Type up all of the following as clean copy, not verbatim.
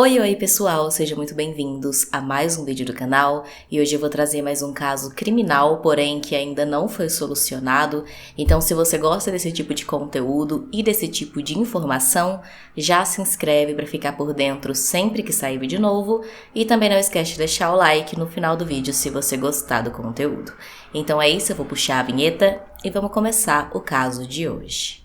Oi pessoal, sejam muito bem-vindos a mais um vídeo do canal e hoje eu vou trazer mais um caso criminal, porém que ainda não foi solucionado. Então se você gosta desse tipo de conteúdo e desse tipo de informação, já se inscreve para ficar por dentro sempre que sair vídeo novo e também não esquece de deixar o like no final do vídeo se você gostar do conteúdo. Então é isso, eu vou puxar a vinheta e vamos começar o caso de hoje.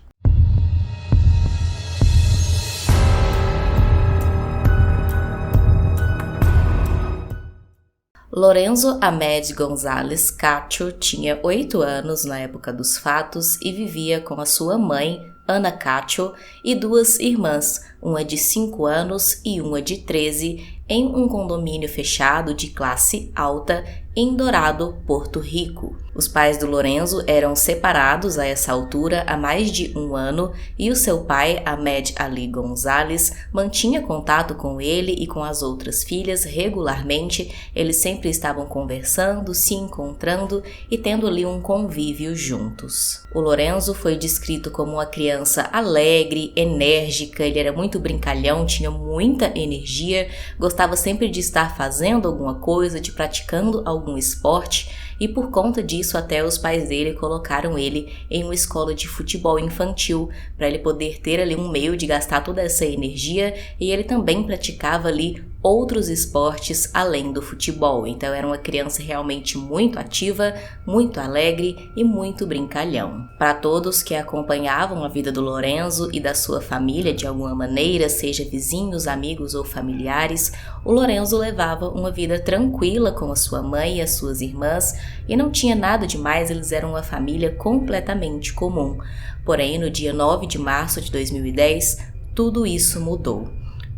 Lorenzo Amed Gonzalez Cacho tinha 8 anos na época dos fatos e vivia com a sua mãe, Ana Cacho, e 2 irmãs, uma de 5 anos e uma de 13, em um condomínio fechado de classe alta em Dourado, Porto Rico. Os pais do Lorenzo eram separados a essa altura há mais de um ano e o seu pai, Ahmed Ali Gonzalez, mantinha contato com ele e com as outras filhas regularmente. Eles sempre estavam conversando, se encontrando e tendo ali um convívio juntos. O Lorenzo foi descrito como uma criança alegre, enérgica, ele era muito brincalhão, tinha muita energia, gostava sempre de estar fazendo alguma coisa, de praticando algum esporte, e por conta disso até os pais dele colocaram ele em uma escola de futebol infantil para ele poder ter ali um meio de gastar toda essa energia, e ele também praticava ali outros esportes além do futebol. Então era uma criança realmente muito ativa, muito alegre e muito brincalhão. Para todos que acompanhavam a vida do Lorenzo e da sua família de alguma maneira, seja vizinhos, amigos ou familiares, o Lorenzo levava uma vida tranquila com a sua mãe e as suas irmãs e não tinha nada demais, eles eram uma família completamente comum. Porém, no dia 9 de março de 2010, tudo isso mudou.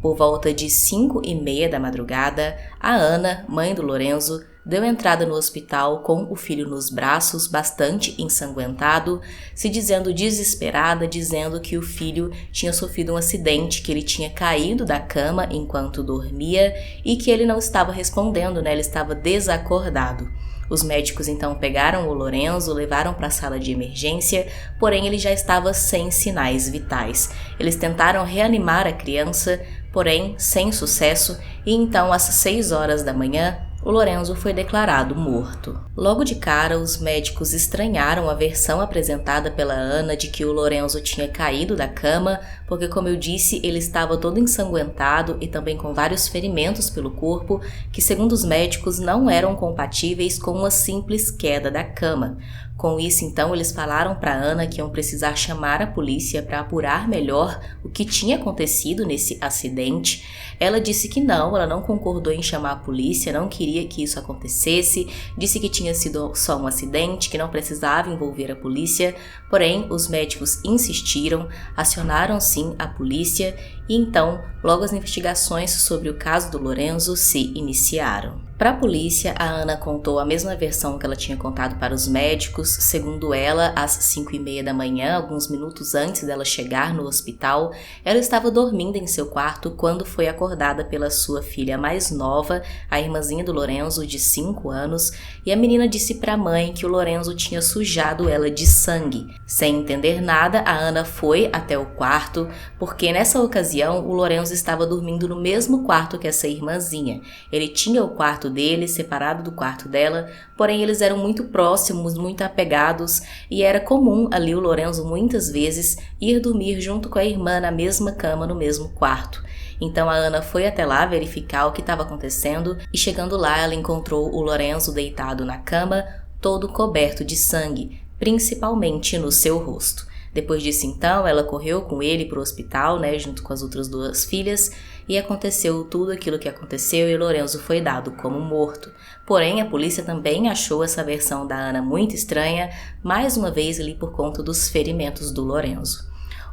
Por volta de 5h30 da madrugada, a Ana, mãe do Lorenzo, deu entrada no hospital com o filho nos braços, bastante ensanguentado, se dizendo desesperada, dizendo que o filho tinha sofrido um acidente, que ele tinha caído da cama enquanto dormia e que ele não estava respondendo, ele estava desacordado. Os médicos então pegaram o Lorenzo, levaram para a sala de emergência, porém ele já estava sem sinais vitais. Eles tentaram reanimar a criança, porém sem sucesso, e então às 6 horas da manhã, o Lorenzo foi declarado morto. Logo de cara, os médicos estranharam a versão apresentada pela Ana de que o Lorenzo tinha caído da cama, porque, como eu disse, ele estava todo ensanguentado e também com vários ferimentos pelo corpo, que, segundo os médicos, não eram compatíveis com uma simples queda da cama. Com isso, então, eles falaram para Ana que iam precisar chamar a polícia para apurar melhor o que tinha acontecido nesse acidente. Ela disse que não, ela não concordou em chamar a polícia, não queria que isso acontecesse, disse que tinha sido só um acidente, que não precisava envolver a polícia, porém os médicos insistiram, acionaram sim a polícia e então logo as investigações sobre o caso do Lorenzo se iniciaram. Para a polícia, a Ana contou a mesma versão que ela tinha contado para os médicos. Segundo ela, às 5h30 da manhã, alguns minutos antes dela chegar no hospital, ela estava dormindo em seu quarto quando foi acordada pela sua filha mais nova, a irmãzinha do Lorenzo, de 5 anos, e a menina disse para a mãe que o Lorenzo tinha sujado ela de sangue. Sem entender nada, a Ana foi até o quarto, porque nessa ocasião o Lorenzo estava dormindo no mesmo quarto que essa irmãzinha. Ele tinha o quarto dele separado do quarto dela, porém eles eram muito próximos, muito apegados, e era comum ali o Lorenzo muitas vezes ir dormir junto com a irmã na mesma cama, no mesmo quarto. Então a Ana foi até lá verificar o que estava acontecendo e, chegando lá, ela encontrou o Lorenzo deitado na cama, todo coberto de sangue, principalmente no seu rosto. Depois disso, então, ela correu com ele para o hospital, junto com as outras 2 filhas, e aconteceu tudo aquilo que aconteceu e o Lorenzo foi dado como morto. Porém, a polícia também achou essa versão da Ana muito estranha, mais uma vez ali por conta dos ferimentos do Lorenzo.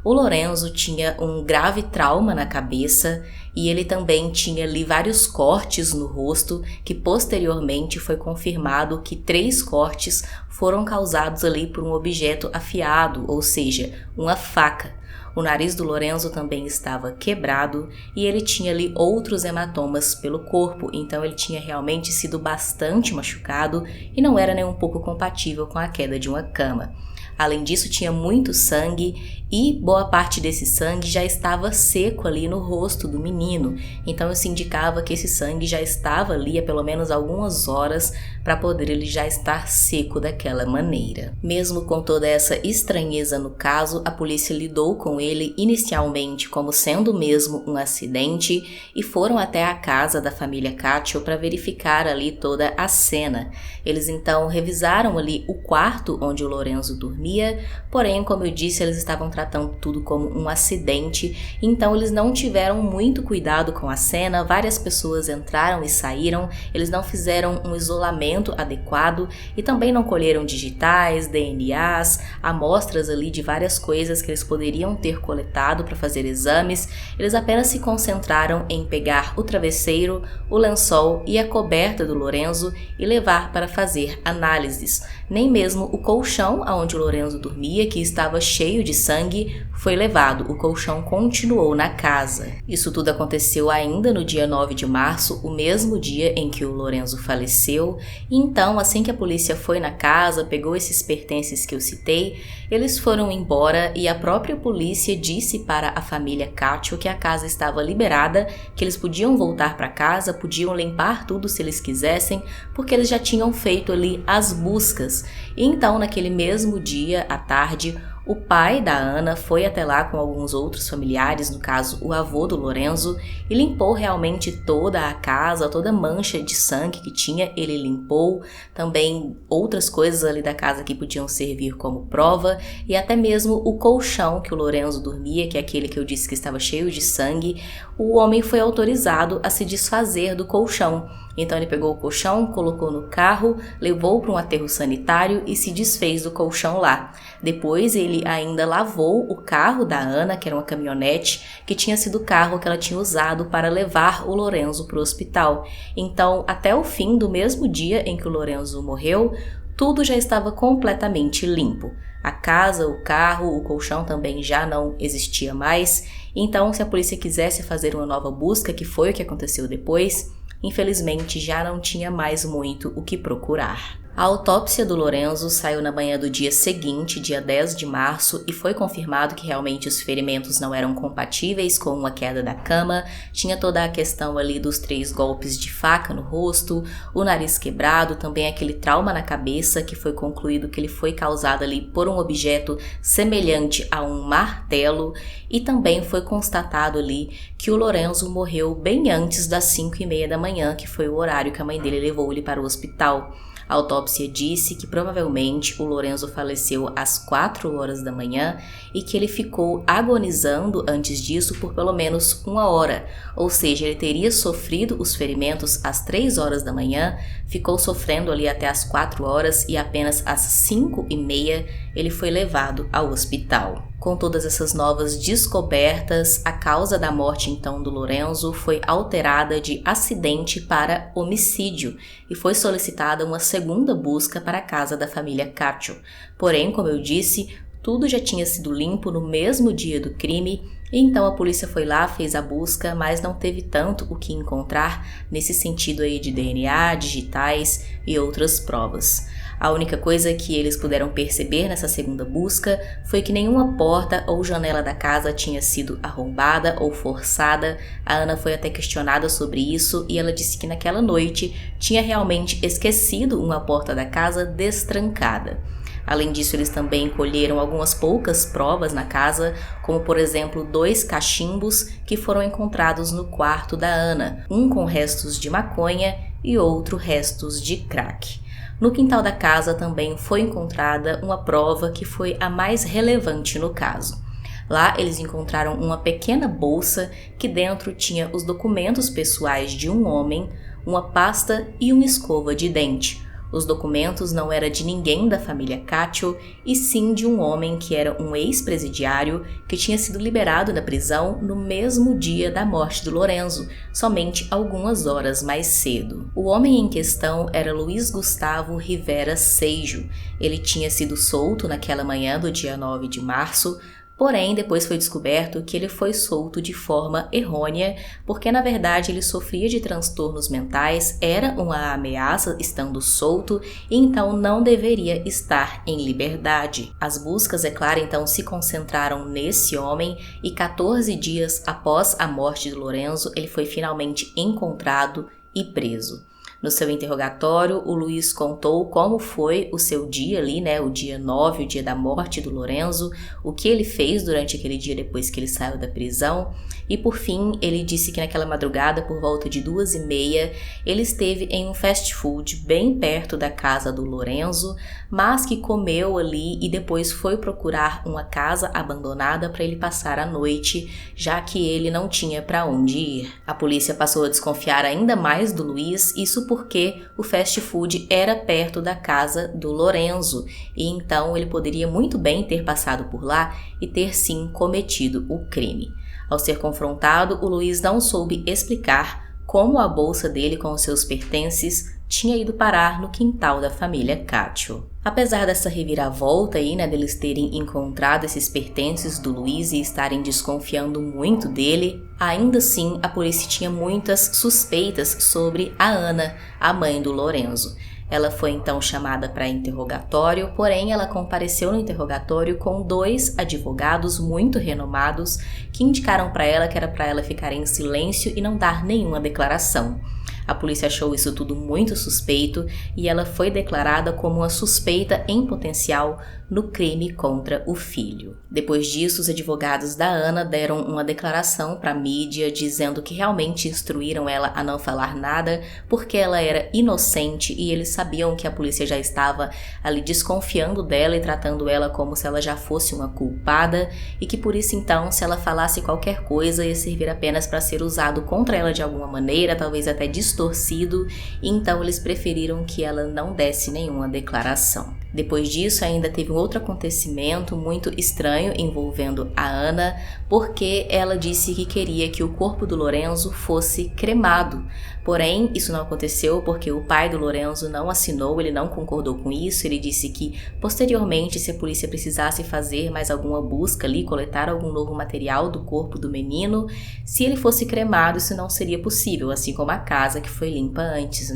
O Lorenzo tinha um grave trauma na cabeça e ele também tinha ali vários cortes no rosto, que posteriormente foi confirmado que 3 cortes foram causados ali por um objeto afiado, ou seja, uma faca. O nariz do Lorenzo também estava quebrado e ele tinha ali outros hematomas pelo corpo, então ele tinha realmente sido bastante machucado e não era nem um pouco compatível com a queda de uma cama. Além disso, tinha muito sangue e boa parte desse sangue já estava seco ali no rosto do menino. Então isso indicava que esse sangue já estava ali há pelo menos algumas horas para poder ele já estar seco daquela maneira. Mesmo com toda essa estranheza no caso, a polícia lidou com ele inicialmente como sendo mesmo um acidente e foram até a casa da família Cacho para verificar ali toda a cena. Eles então revisaram ali o quarto onde o Lorenzo dormia, porém, como eu disse, eles estavam tratando tudo como um acidente, então eles não tiveram muito cuidado com a cena, várias pessoas entraram e saíram, eles não fizeram um isolamento adequado e também não colheram digitais, DNAs, amostras ali de várias coisas que eles poderiam ter coletado para fazer exames. Eles apenas se concentraram em pegar o travesseiro, o lençol e a coberta do Lorenzo e levar para fazer análises. Nem mesmo o colchão onde o Lorenzo dormia, que estava cheio de sangue, foi levado. O colchão continuou na casa. Isso tudo aconteceu ainda no dia 9 de março, o mesmo dia em que o Lorenzo faleceu. E então, assim que a polícia foi na casa, pegou esses pertences que eu citei, eles foram embora e a própria polícia disse para a família Cacho que a casa estava liberada, que eles podiam voltar para casa, podiam limpar tudo se eles quisessem, porque eles já tinham feito ali as buscas. E então, naquele mesmo dia, à tarde, o pai da Ana foi até lá com alguns outros familiares, no caso o avô do Lorenzo, e limpou realmente toda a casa, toda mancha de sangue que tinha, ele limpou, também outras coisas ali da casa que podiam servir como prova, e até mesmo o colchão que o Lorenzo dormia, que é aquele que eu disse que estava cheio de sangue, o homem foi autorizado a se desfazer do colchão. Então ele pegou o colchão, colocou no carro, levou para um aterro sanitário e se desfez do colchão lá. Depois ele ainda lavou o carro da Ana, que era uma caminhonete, que tinha sido o carro que ela tinha usado para levar o Lorenzo para o hospital. Então, até o fim do mesmo dia em que o Lorenzo morreu, tudo já estava completamente limpo. A casa, o carro, o colchão também já não existia mais. Então, se a polícia quisesse fazer uma nova busca, que foi o que aconteceu depois, infelizmente já não tinha mais muito o que procurar. A autópsia do Lorenzo saiu na manhã do dia seguinte, dia 10 de março, e foi confirmado que realmente os ferimentos não eram compatíveis com uma queda da cama. Tinha toda a questão ali dos 3 golpes de faca no rosto, o nariz quebrado, também aquele trauma na cabeça que foi concluído que ele foi causado ali por um objeto semelhante a um martelo, e também foi constatado ali que o Lorenzo morreu bem antes das 5h30 da manhã, que foi o horário que a mãe dele levou ele para o hospital. A autópsia disse que provavelmente o Lorenzo faleceu às 4 horas da manhã e que ele ficou agonizando antes disso por pelo menos 1 hora, ou seja, ele teria sofrido os ferimentos às 3 horas da manhã, ficou sofrendo ali até às 4 horas e apenas às 5h30 ele foi levado ao hospital. Com todas essas novas descobertas, a causa da morte então do Lorenzo foi alterada de acidente para homicídio e foi solicitada uma segunda busca para a casa da família Cacho. Porém, como eu disse, tudo já tinha sido limpo no mesmo dia do crime, e então a polícia foi lá, fez a busca, mas não teve tanto o que encontrar nesse sentido aí de DNA, digitais e outras provas. A única coisa que eles puderam perceber nessa segunda busca foi que nenhuma porta ou janela da casa tinha sido arrombada ou forçada. A Ana foi até questionada sobre isso e ela disse que naquela noite tinha realmente esquecido uma porta da casa destrancada. Além disso, eles também colheram algumas poucas provas na casa, como por exemplo 2 cachimbos que foram encontrados no quarto da Ana, um com restos de maconha e outro restos de crack. No quintal da casa também foi encontrada uma prova que foi a mais relevante no caso. Lá eles encontraram uma pequena bolsa que dentro tinha os documentos pessoais de um homem, uma pasta e uma escova de dente. Os documentos não eram de ninguém da família Cacho, e sim de um homem que era um ex-presidiário que tinha sido liberado da prisão no mesmo dia da morte do Lorenzo, somente algumas horas mais cedo. O homem em questão era Luiz Gustavo Rivera Seijo. Ele tinha sido solto naquela manhã do dia 9 de março, Porém, depois foi descoberto que ele foi solto de forma errônea, porque na verdade ele sofria de transtornos mentais, era uma ameaça estando solto e então não deveria estar em liberdade. As buscas, é claro, então se concentraram nesse homem e 14 dias após a morte de Lorenzo, ele foi finalmente encontrado e preso. No seu interrogatório, o Luiz contou como foi o seu dia ali, o dia 9, o dia da morte do Lorenzo, o que ele fez durante aquele dia depois que ele saiu da prisão e, por fim, ele disse que naquela madrugada, por volta de 2h30, ele esteve em um fast food bem perto da casa do Lorenzo, mas que comeu ali e depois foi procurar uma casa abandonada para ele passar a noite, já que ele não tinha para onde ir. A polícia passou a desconfiar ainda mais do Luiz, isso porque o fast food era perto da casa do Lorenzo e então ele poderia muito bem ter passado por lá e ter sim cometido o crime. Ao ser confrontado, o Luiz não soube explicar como a bolsa dele com os seus pertences tinha ido parar no quintal da família Cátio. Apesar dessa reviravolta aí, deles terem encontrado esses pertences do Luiz e estarem desconfiando muito dele, ainda assim a polícia tinha muitas suspeitas sobre a Ana, a mãe do Lorenzo. Ela foi então chamada para interrogatório, porém ela compareceu no interrogatório com 2 advogados muito renomados que indicaram para ela que era para ela ficar em silêncio e não dar nenhuma declaração. A polícia achou isso tudo muito suspeito e ela foi declarada como uma suspeita em potencial no crime contra o filho. Depois disso, os advogados da Ana deram uma declaração para a mídia dizendo que realmente instruíram ela a não falar nada porque ela era inocente e eles sabiam que a polícia já estava ali desconfiando dela e tratando ela como se ela já fosse uma culpada e que por isso então, se ela falasse qualquer coisa ia servir apenas para ser usado contra ela de alguma maneira, talvez até distorcido, e então eles preferiram que ela não desse nenhuma declaração. Depois disso, ainda teve um outro acontecimento muito estranho envolvendo a Ana, porque ela disse que queria que o corpo do Lorenzo fosse cremado. Porém, isso não aconteceu porque o pai do Lorenzo não assinou, ele não concordou com isso. Ele disse que, posteriormente, se a polícia precisasse fazer mais alguma busca ali, coletar algum novo material do corpo do menino, se ele fosse cremado, isso não seria possível, assim como a casa que foi limpa antes,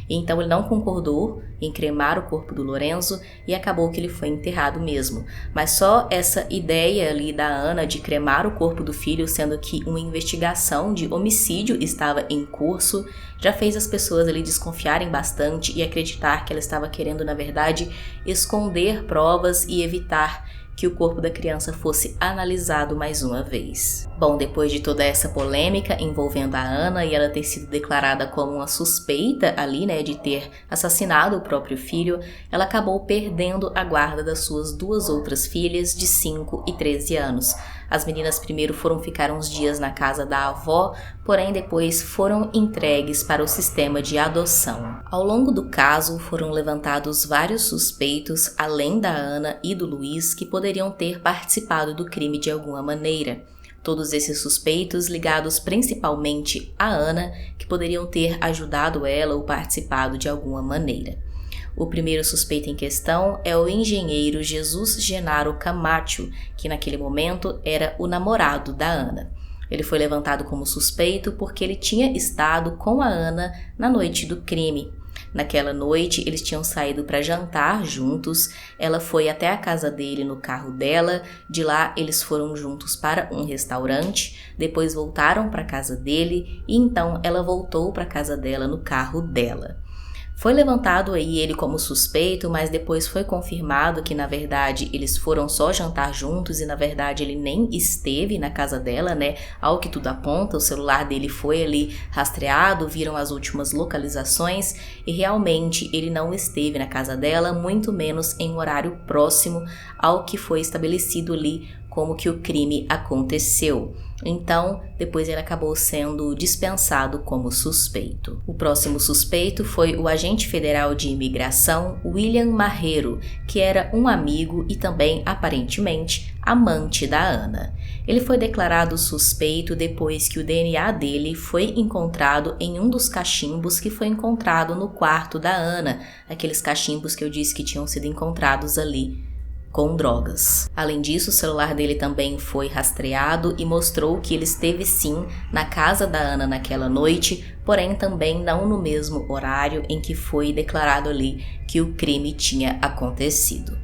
Então ele não concordou em cremar o corpo do Lorenzo e acabou que ele foi enterrado mesmo. Mas só essa ideia ali da Ana de cremar o corpo do filho, sendo que uma investigação de homicídio estava em curso, já fez as pessoas ali desconfiarem bastante e acreditar que ela estava querendo, na verdade, esconder provas e evitar que o corpo da criança fosse analisado mais uma vez. Bom, depois de toda essa polêmica envolvendo a Ana e ela ter sido declarada como uma suspeita ali, de ter assassinado o próprio filho, ela acabou perdendo a guarda das suas 2 outras filhas de 5 e 13 anos. As meninas primeiro foram ficar uns dias na casa da avó, porém depois foram entregues para o sistema de adoção. Ao longo do caso, foram levantados vários suspeitos, além da Ana e do Luiz, que poderiam ter participado do crime de alguma maneira. Todos esses suspeitos ligados principalmente à Ana, que poderiam ter ajudado ela ou participado de alguma maneira. O primeiro suspeito em questão é o engenheiro Jesus Genaro Camacho, que naquele momento era o namorado da Ana. Ele foi levantado como suspeito porque ele tinha estado com a Ana na noite do crime. Naquela noite, eles tinham saído para jantar juntos, ela foi até a casa dele no carro dela, de lá eles foram juntos para um restaurante, depois voltaram para a casa dele e então ela voltou para a casa dela no carro dela. Foi levantado aí ele como suspeito, mas depois foi confirmado que na verdade eles foram só jantar juntos e na verdade ele nem esteve na casa dela, Ao que tudo aponta, o celular dele foi ali rastreado, viram as últimas localizações e realmente ele não esteve na casa dela, muito menos em um horário próximo ao que foi estabelecido ali como que o crime aconteceu. Então, depois ele acabou sendo dispensado como suspeito. O próximo suspeito foi o agente federal de imigração William Marrero, que era um amigo e também, aparentemente, amante da Ana. Ele foi declarado suspeito depois que o DNA dele foi encontrado em um dos cachimbos que foi encontrado no quarto da Ana, aqueles cachimbos que eu disse que tinham sido encontrados ali com drogas. Além disso, o celular dele também foi rastreado e mostrou que ele esteve sim na casa da Ana naquela noite, porém também não no mesmo horário em que foi declarado ali que o crime tinha acontecido.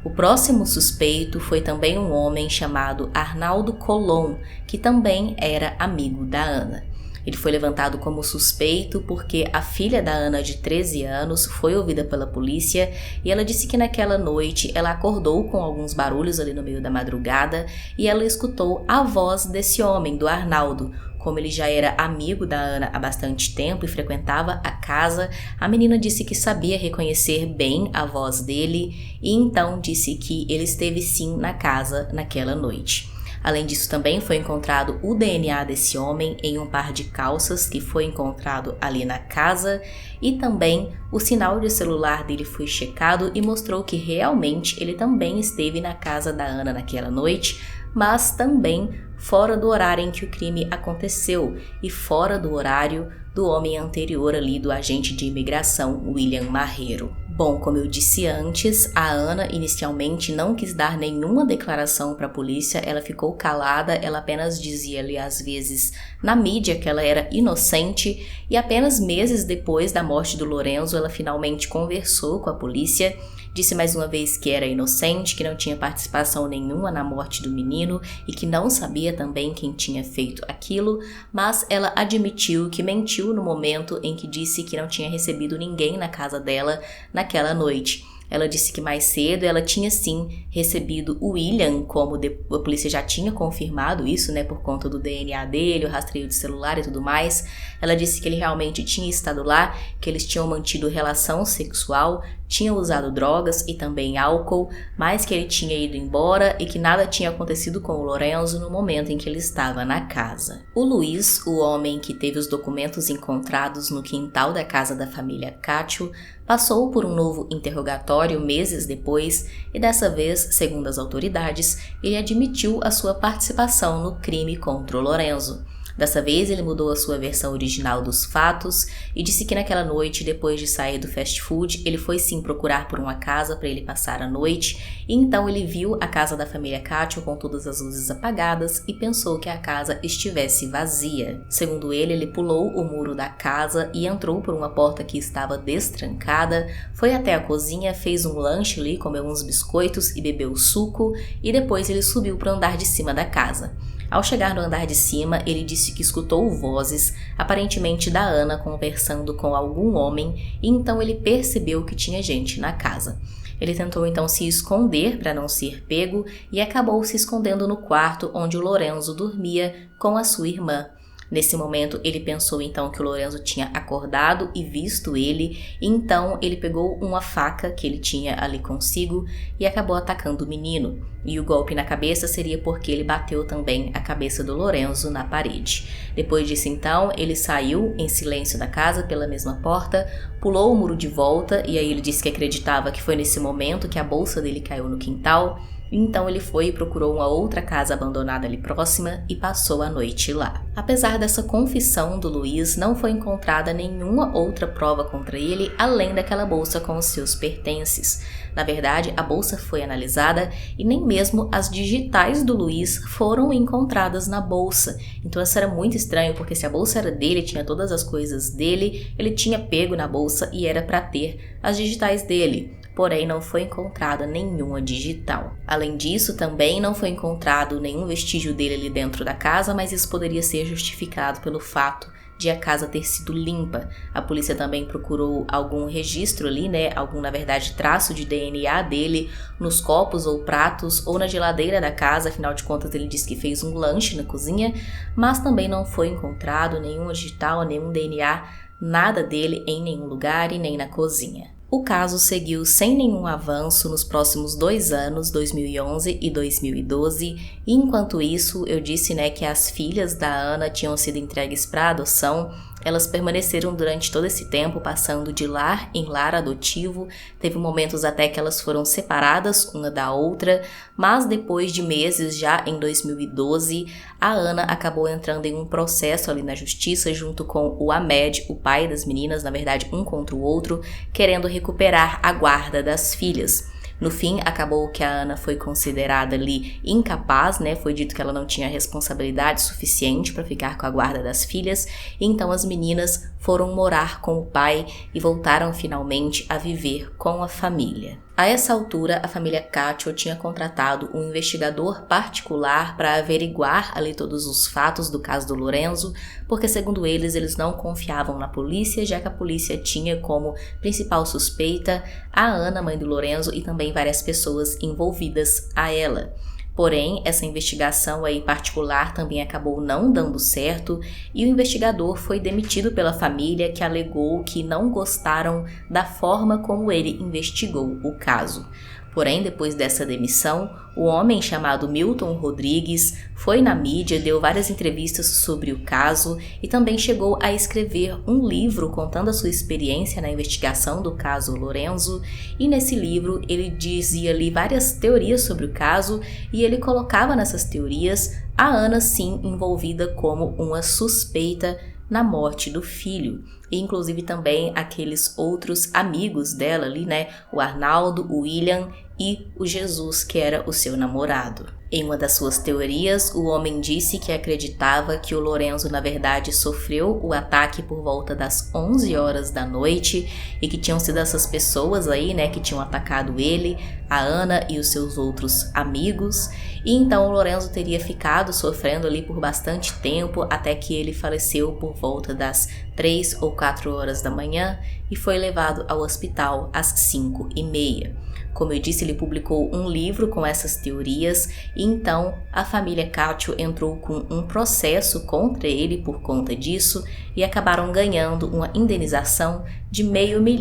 O próximo suspeito foi também um homem chamado Arnaldo Colom, que também era amigo da Ana. Ele foi levantado como suspeito porque a filha da Ana, de 13 anos, foi ouvida pela polícia e ela disse que naquela noite ela acordou com alguns barulhos ali no meio da madrugada e ela escutou a voz desse homem, do Arnaldo. Como ele já era amigo da Ana há bastante tempo e frequentava a casa, a menina disse que sabia reconhecer bem a voz dele e então disse que ele esteve sim na casa naquela noite. Além disso, também foi encontrado o DNA desse homem em um par de calças que foi encontrado ali na casa e também o sinal de celular dele foi checado e mostrou que realmente ele também esteve na casa da Ana naquela noite, mas também fora do horário em que o crime aconteceu e fora do horário do homem anterior ali, do agente de imigração William Marrero. Bom, como eu disse antes, a Ana inicialmente não quis dar nenhuma declaração para a polícia, ela ficou calada, ela apenas dizia ali às vezes na mídia que ela era inocente e apenas meses depois da morte do Lorenzo ela finalmente conversou com a polícia, disse mais uma vez que era inocente, que não tinha participação nenhuma na morte do menino e que não sabia também quem tinha feito aquilo, mas ela admitiu que mentiu no momento em que disse que não tinha recebido ninguém na casa dela naquela noite. Ela disse que mais cedo ela tinha sim recebido o William, como a polícia já tinha confirmado isso, né, por conta do DNA dele, o rastreio de celular e tudo mais. Ela disse que ele realmente tinha estado lá, que eles tinham mantido relação sexual, tinham usado drogas e também álcool, mas que ele tinha ido embora e que nada tinha acontecido com o Lorenzo no momento em que ele estava na casa. O Luiz, o homem que teve os documentos encontrados no quintal da casa da família Cátio, passou por um novo interrogatório meses depois e dessa vez, segundo as autoridades, ele admitiu a sua participação no crime contra o Lorenzo. Dessa vez, ele mudou a sua versão original dos fatos e disse que naquela noite, depois de sair do fast food, ele foi sim procurar por uma casa para ele passar a noite e então ele viu a casa da família Cátio com todas as luzes apagadas e pensou que a casa estivesse vazia. Segundo ele, ele pulou o muro da casa e entrou por uma porta que estava destrancada, foi até a cozinha, fez um lanche ali, comeu uns biscoitos e bebeu suco e depois ele subiu para o andar de cima da casa. Ao chegar no andar de cima, ele disse que escutou vozes, aparentemente da Ana, conversando com algum homem, e então ele percebeu que tinha gente na casa. Ele tentou então se esconder para não ser pego e acabou se escondendo no quarto onde o Lorenzo dormia com a sua irmã. Nesse momento, ele pensou então que o Lorenzo tinha acordado e visto ele, e então ele pegou uma faca que ele tinha ali consigo e acabou atacando o menino. E o golpe na cabeça seria porque ele bateu também a cabeça do Lorenzo na parede. Depois disso então, ele saiu em silêncio da casa pela mesma porta, pulou o muro de volta e aí ele disse que acreditava que foi nesse momento que a bolsa dele caiu no quintal. Então ele foi e procurou uma outra casa abandonada ali próxima e passou a noite lá. Apesar dessa confissão do Luiz, não foi encontrada nenhuma outra prova contra ele além daquela bolsa com os seus pertences. Na verdade, a bolsa foi analisada e nem mesmo as digitais do Luiz foram encontradas na bolsa. Então isso era muito estranho, porque se a bolsa era dele, tinha todas as coisas dele, ele tinha pego na bolsa e era para ter as digitais dele. Porém, não foi encontrada nenhuma digital. Além disso, também não foi encontrado nenhum vestígio dele ali dentro da casa, mas isso poderia ser justificado pelo fato de a casa ter sido limpa. A polícia também procurou algum registro ali, algum, na verdade, traço de DNA dele nos copos ou pratos ou na geladeira da casa, afinal de contas ele disse que fez um lanche na cozinha, mas também não foi encontrado nenhum digital, nenhum DNA, nada dele em nenhum lugar e nem na cozinha. O caso seguiu sem nenhum avanço nos próximos 2 anos, 2011 e 2012, e enquanto isso eu disse que as filhas da Ana tinham sido entregues para adoção. Elas permaneceram durante todo esse tempo passando de lar em lar adotivo, teve momentos até que elas foram separadas uma da outra, mas depois de meses, já em 2012, a Ana acabou entrando em um processo ali na justiça junto com o Ahmed, o pai das meninas, na verdade um contra o outro, querendo recuperar a guarda das filhas. No fim, acabou que a Ana foi considerada ali incapaz, né? Foi dito que ela não tinha responsabilidade suficiente para ficar com a guarda das filhas, e então as meninas foram morar com o pai e voltaram finalmente a viver com a família. A essa altura, a família Caccio tinha contratado um investigador particular para averiguar ali todos os fatos do caso do Lorenzo, porque segundo eles não confiavam na polícia, já que a polícia tinha como principal suspeita a Ana, mãe do Lorenzo, e também várias pessoas envolvidas a ela. Porém, essa investigação aí particular também acabou não dando certo e o investigador foi demitido pela família, que alegou que não gostaram da forma como ele investigou o caso. Porém, depois dessa demissão, o homem chamado Milton Rodrigues foi na mídia, deu várias entrevistas sobre o caso e também chegou a escrever um livro contando a sua experiência na investigação do caso Lorenzo. E nesse livro ele dizia ali várias teorias sobre o caso e ele colocava nessas teorias a Ana sim envolvida como uma suspeita na morte do filho, e inclusive também aqueles outros amigos dela ali, né, o Arnaldo, o William e o Jesus, que era o seu namorado. Em uma das suas teorias, o homem disse que acreditava que o Lorenzo na verdade sofreu o ataque por volta das 11 horas da noite e que tinham sido essas pessoas aí, né, que tinham atacado ele, a Ana e os seus outros amigos, e então o Lorenzo teria ficado sofrendo ali por bastante tempo até que ele faleceu por volta das 3 ou 4 horas da manhã e foi levado ao hospital às 5h30. Como eu disse, ele publicou um livro com essas teorias e então a família Caccio entrou com um processo contra ele por conta disso e acabaram ganhando uma indenização de $500 mil.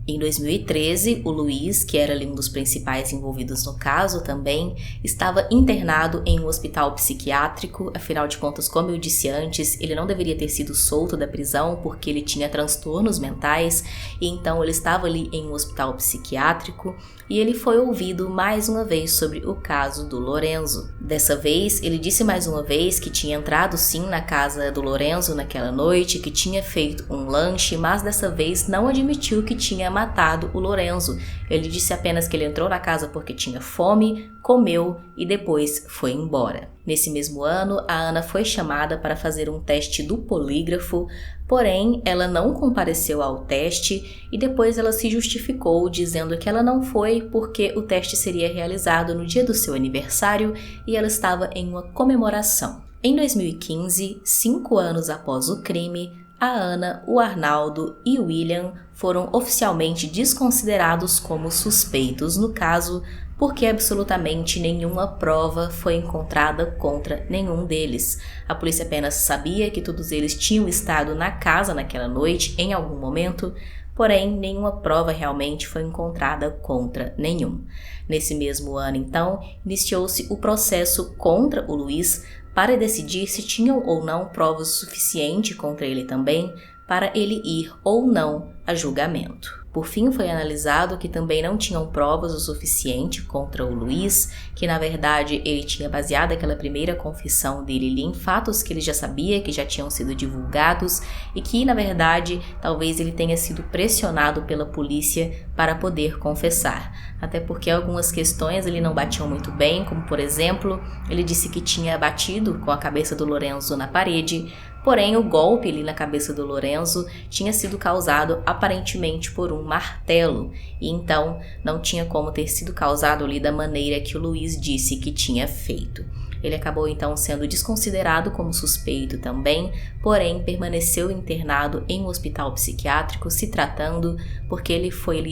Em 2013, o Luiz, que era ali um dos principais envolvidos no caso também, estava internado em um hospital psiquiátrico. Afinal de contas, como eu disse antes, ele não deveria ter sido solto da prisão porque ele tinha transtornos mentais e então ele estava ali em um hospital psiquiátrico e ele foi ouvido mais uma vez sobre o caso do Lorenzo. Dessa vez, ele disse mais uma vez que tinha entrado sim na casa do Lorenzo naquela noite, que tinha feito um lanche, mas dessa vez não admitiu que tinha matado o Lorenzo. Ele disse apenas que ele entrou na casa porque tinha fome, comeu e depois foi embora. Nesse mesmo ano, a Ana foi chamada para fazer um teste do polígrafo, porém ela não compareceu ao teste e depois ela se justificou dizendo que ela não foi porque o teste seria realizado no dia do seu aniversário e ela estava em uma comemoração. Em 2015, 5 anos após o crime, a Ana, o Arnaldo e o William foram oficialmente desconsiderados como suspeitos no caso, porque absolutamente nenhuma prova foi encontrada contra nenhum deles. A polícia apenas sabia que todos eles tinham estado na casa naquela noite em algum momento, porém nenhuma prova realmente foi encontrada contra nenhum. Nesse mesmo ano, então, iniciou-se o processo contra o Luiz para decidir se tinham ou não provas suficientes contra ele também para ele ir ou não a julgamento. Por fim, foi analisado que também não tinham provas o suficiente contra o Luiz, que na verdade ele tinha baseado aquela primeira confissão dele ali em fatos que ele já sabia, que já tinham sido divulgados e que na verdade talvez ele tenha sido pressionado pela polícia para poder confessar. Até porque algumas questões ele não batiam muito bem, como por exemplo, ele disse que tinha batido com a cabeça do Lorenzo na parede, porém o golpe ali na cabeça do Lorenzo tinha sido causado aparentemente por um martelo, e então não tinha como ter sido causado ali da maneira que o Luiz disse que tinha feito. Ele acabou então sendo desconsiderado como suspeito também, porém permaneceu internado em um hospital psiquiátrico se tratando porque ele foi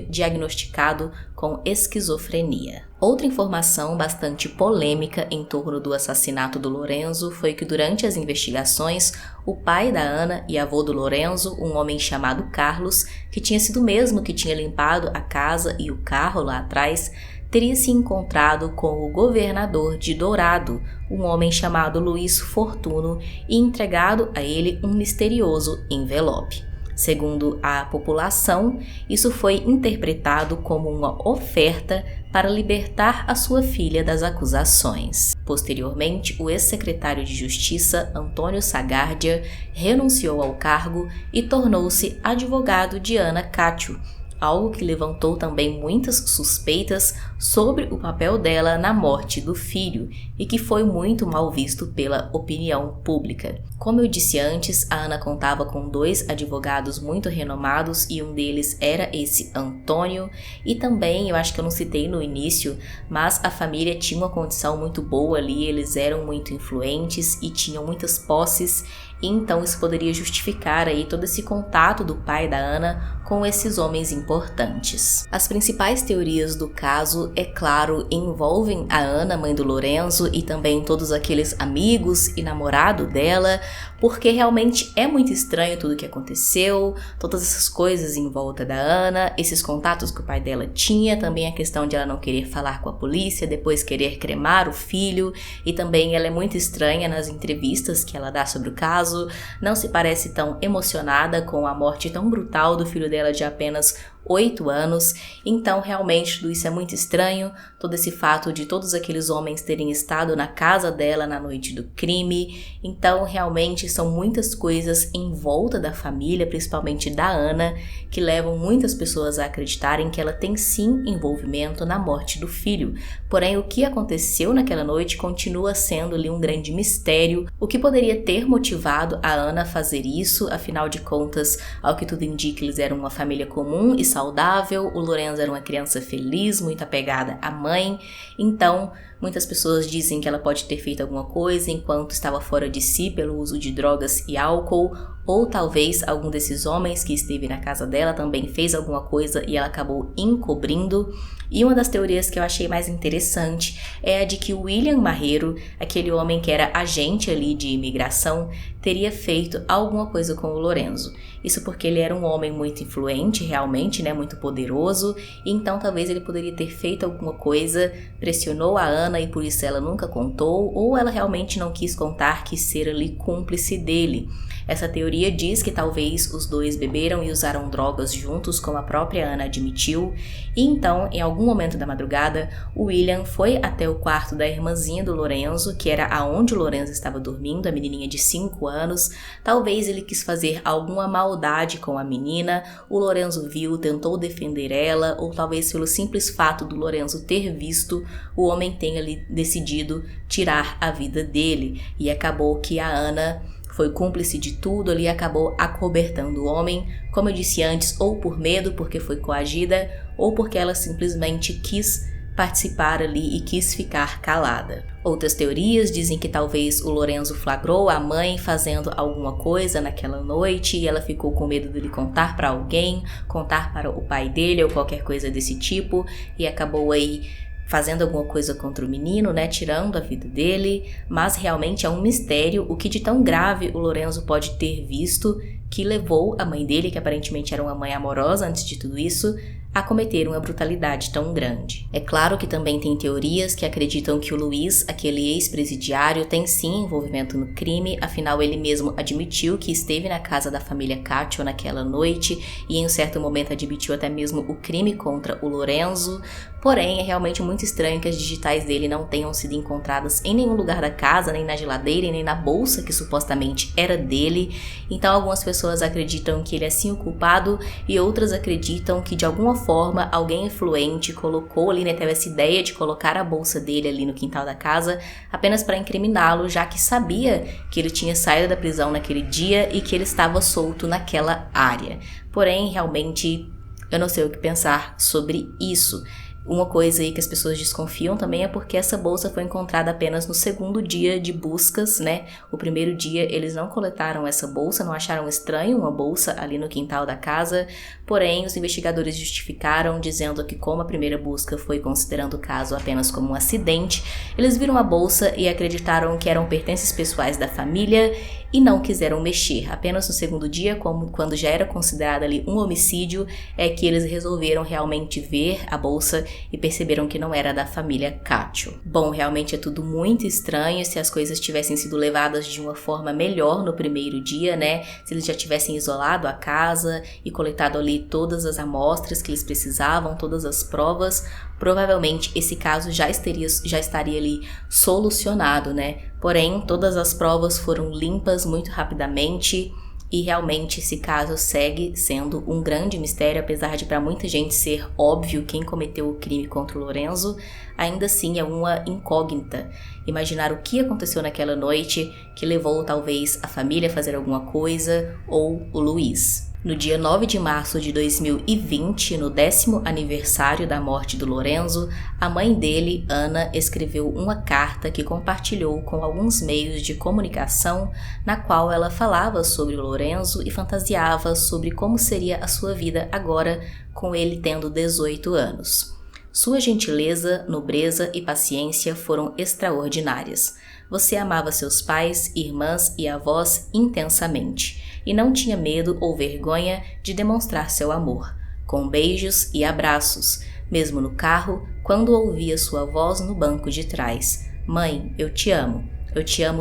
diagnosticado com esquizofrenia. Outra informação bastante polêmica em torno do assassinato do Lorenzo foi que durante as investigações, o pai da Ana e avô do Lorenzo, um homem chamado Carlos, que tinha sido o mesmo que tinha limpado a casa e o carro lá atrás, teria se encontrado com o governador de Dourado, um homem chamado Luiz Fortuno, e entregado a ele um misterioso envelope. Segundo a população, isso foi interpretado como uma oferta para libertar a sua filha das acusações. Posteriormente, o ex-secretário de Justiça, Antônio Sagárdia, renunciou ao cargo e tornou-se advogado de Ana Caccio. algo que levantou também muitas suspeitas sobre o papel dela na morte do filho e que foi muito mal visto pela opinião pública. Como eu disse antes, a Ana contava com 2 advogados muito renomados e um deles era esse Antônio, e também, eu acho que eu não citei no início, mas a família tinha uma condição muito boa ali, eles eram muito influentes e tinham muitas posses, então isso poderia justificar aí todo esse contato do pai da Ana com esses homens importantes. As principais teorias do caso, é claro, envolvem a Ana, mãe do Lorenzo, e também todos aqueles amigos e namorado dela, porque realmente é muito estranho tudo o que aconteceu, todas essas coisas em volta da Ana, esses contatos que o pai dela tinha, também a questão de ela não querer falar com a polícia, depois querer cremar o filho, e também ela é muito estranha nas entrevistas que ela dá sobre o caso, não se parece tão emocionada com a morte tão brutal do filho dela de apenas 8 anos, então realmente tudo isso é muito estranho, todo esse fato de todos aqueles homens terem estado na casa dela na noite do crime, então realmente são muitas coisas em volta da família, principalmente da Ana, que levam muitas pessoas a acreditarem que ela tem sim envolvimento na morte do filho, porém o que aconteceu naquela noite continua sendo ali um grande mistério, o que poderia ter motivado a Ana a fazer isso, afinal de contas, ao que tudo indica, eles eram uma família comum e saudável, o Lorenzo era uma criança feliz, muito apegada à mãe, então muitas pessoas dizem que ela pode ter feito alguma coisa enquanto estava fora de si pelo uso de drogas e álcool, ou talvez algum desses homens que esteve na casa dela também fez alguma coisa e ela acabou encobrindo. E uma das teorias que eu achei mais interessante é a de que o William Marrero, aquele homem que era agente ali de imigração, teria feito alguma coisa com o Lorenzo. Isso porque ele era um homem muito influente, realmente, né, muito poderoso, e então talvez ele poderia ter feito alguma coisa, pressionou a Ana e por isso ela nunca contou, ou ela realmente não quis contar, quis ser ali cúmplice dele. Essa teoria diz que talvez os dois beberam e usaram drogas juntos, como a própria Ana admitiu, e então, em algum momento da madrugada, o William foi até o quarto da irmãzinha do Lorenzo, que era aonde o Lorenzo estava dormindo, a menininha de 5 anos. Talvez ele quis fazer alguma maldade com a menina, o Lorenzo viu, tentou defender ela, ou talvez pelo simples fato do Lorenzo ter visto, o homem tenha ali decidido tirar a vida dele, e acabou que a Ana foi cúmplice de tudo ali, acabou acobertando o homem, como eu disse antes, ou por medo, porque foi coagida, ou porque ela simplesmente quis participar ali e quis ficar calada. Outras teorias dizem que talvez o Lorenzo flagrou a mãe fazendo alguma coisa naquela noite e ela ficou com medo de lhe contar para alguém, contar para o pai dele ou qualquer coisa desse tipo, e acabou aí fazendo alguma coisa contra o menino, né, tirando a vida dele, mas realmente é um mistério o que de tão grave o Lorenzo pode ter visto que levou a mãe dele, que aparentemente era uma mãe amorosa antes de tudo isso, a cometer uma brutalidade tão grande. É claro que também tem teorias que acreditam que o Luiz, aquele ex-presidiário, tem sim envolvimento no crime, afinal ele mesmo admitiu que esteve na casa da família Cátio naquela noite e em um certo momento admitiu até mesmo o crime contra o Lorenzo, porém é realmente muito estranho que as digitais dele não tenham sido encontradas em nenhum lugar da casa, nem na geladeira e nem na bolsa que supostamente era dele, então algumas pessoas acreditam que ele é sim o culpado e outras acreditam que de alguma forma alguém influente colocou ali, né, teve essa ideia de colocar a bolsa dele ali no quintal da casa apenas para incriminá-lo, já que sabia que ele tinha saído da prisão naquele dia e que ele estava solto naquela área. Porém, realmente, eu não sei o que pensar sobre isso. Uma coisa aí que as pessoas desconfiam também é porque essa bolsa foi encontrada apenas no segundo dia de buscas, né? O primeiro dia eles não coletaram essa bolsa, não acharam estranho uma bolsa ali no quintal da casa, porém os investigadores justificaram dizendo que como a primeira busca foi considerando o caso apenas como um acidente, eles viram a bolsa e acreditaram que eram pertences pessoais da família e não quiseram mexer. Apenas no segundo dia, quando já era considerado ali um homicídio, é que eles resolveram realmente ver a bolsa e perceberam que não era da família Cátio. Bom, realmente é tudo muito estranho. Se as coisas tivessem sido levadas de uma forma melhor no primeiro dia, né? Se eles já tivessem isolado a casa e coletado ali todas as amostras que eles precisavam, todas as provas, provavelmente esse caso já estaria ali solucionado, né? Porém, todas as provas foram limpas muito rapidamente E realmente esse caso segue sendo um grande mistério, apesar de para muita gente ser óbvio quem cometeu o crime contra o Lorenzo, ainda assim é uma incógnita. Imaginar o que aconteceu naquela noite que levou talvez a família a fazer alguma coisa ou o Luiz. No dia 9 de março de 2020, no 10º aniversário da morte do Lorenzo, a mãe dele, Ana, escreveu uma carta que compartilhou com alguns meios de comunicação, na qual ela falava sobre o Lorenzo e fantasiava sobre como seria a sua vida agora com ele tendo 18 anos. Sua gentileza, nobreza e paciência foram extraordinárias. Você amava seus pais, irmãs e avós intensamente e não tinha medo ou vergonha de demonstrar seu amor, com beijos e abraços, mesmo no carro, quando ouvia sua voz no banco de trás. Mãe, eu te amo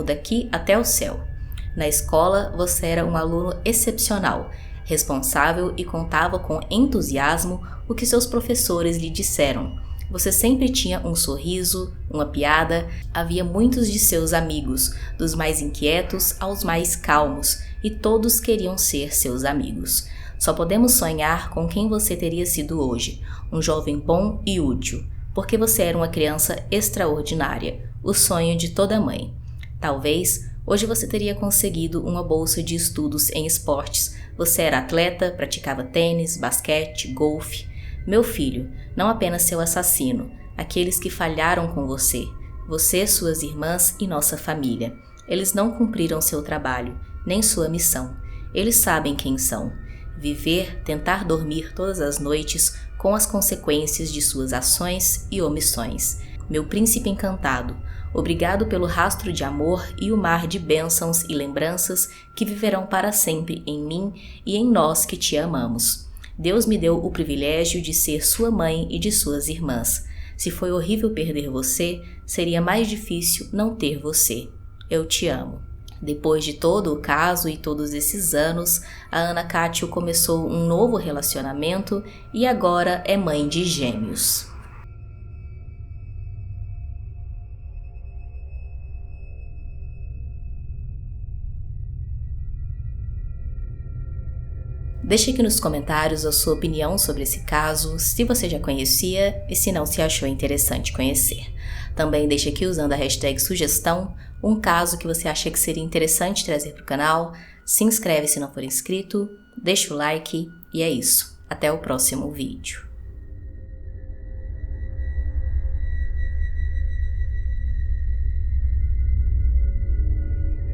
daqui até o céu. Na escola, você era um aluno excepcional, responsável e contava com entusiasmo o que seus professores lhe disseram. Você sempre tinha um sorriso, uma piada, havia muitos de seus amigos, dos mais inquietos aos mais calmos, e todos queriam ser seus amigos. Só podemos sonhar com quem você teria sido hoje, um jovem bom e útil, porque você era uma criança extraordinária, o sonho de toda mãe. Talvez hoje você teria conseguido uma bolsa de estudos em esportes. Você era atleta, praticava tênis, basquete, golfe. Meu filho, não apenas seu assassino, aqueles que falharam com você, suas irmãs e nossa família. Eles não cumpriram seu trabalho, nem sua missão. Eles sabem quem são. Viver, tentar dormir todas as noites com as consequências de suas ações e omissões. Meu príncipe encantado, obrigado pelo rastro de amor e o mar de bênçãos e lembranças que viverão para sempre em mim e em nós que te amamos. Deus me deu o privilégio de ser sua mãe e de suas irmãs. Se foi horrível perder você, seria mais difícil não ter você. Eu te amo. Depois de todo o caso e todos esses anos, a Ana Cátio começou um novo relacionamento e agora é mãe de gêmeos. Deixe aqui nos comentários a sua opinião sobre esse caso, se você já conhecia e se não se achou interessante conhecer. Também deixe aqui usando a hashtag sugestão um caso que você acha que seria interessante trazer para o canal. Se inscreve se não for inscrito, deixa o like e é isso. Até o próximo vídeo.